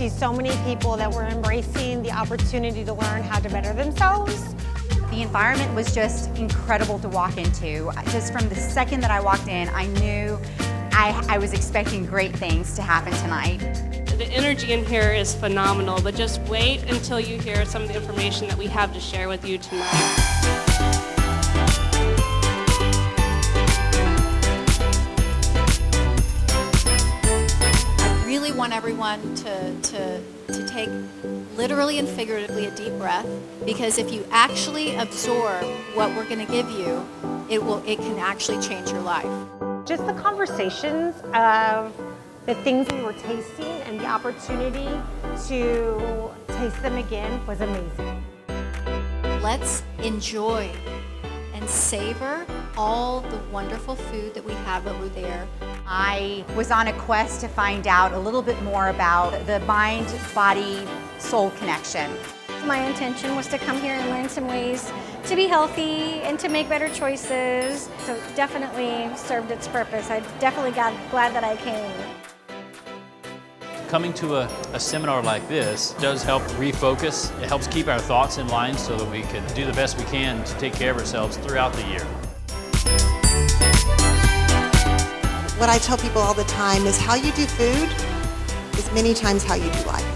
see so many people that were embracing the opportunity to learn how to better themselves. The environment was just incredible to walk into. Just from the second that I walked in, I knew I was expecting great things to happen tonight. The energy in here is phenomenal, but just wait until you hear some of the information that we have to share with you tonight. I really want everyone to take literally and figuratively a deep breath, because if you actually absorb what we're going to give you, it can actually change your life. Just the conversations of the things we were tasting and the opportunity to taste them again was amazing. Let's enjoy and savor all the wonderful food that we have over there. I was on a quest to find out a little bit more about the mind-body-soul connection. My intention was to come here and learn some ways to be healthy and to make better choices. So it definitely served its purpose. I definitely got glad that I came. Coming to a seminar like this does help refocus. It helps keep our thoughts in line so that we can do the best we can to take care of ourselves throughout the year. What I tell people all the time is how you do food is many times how you do life.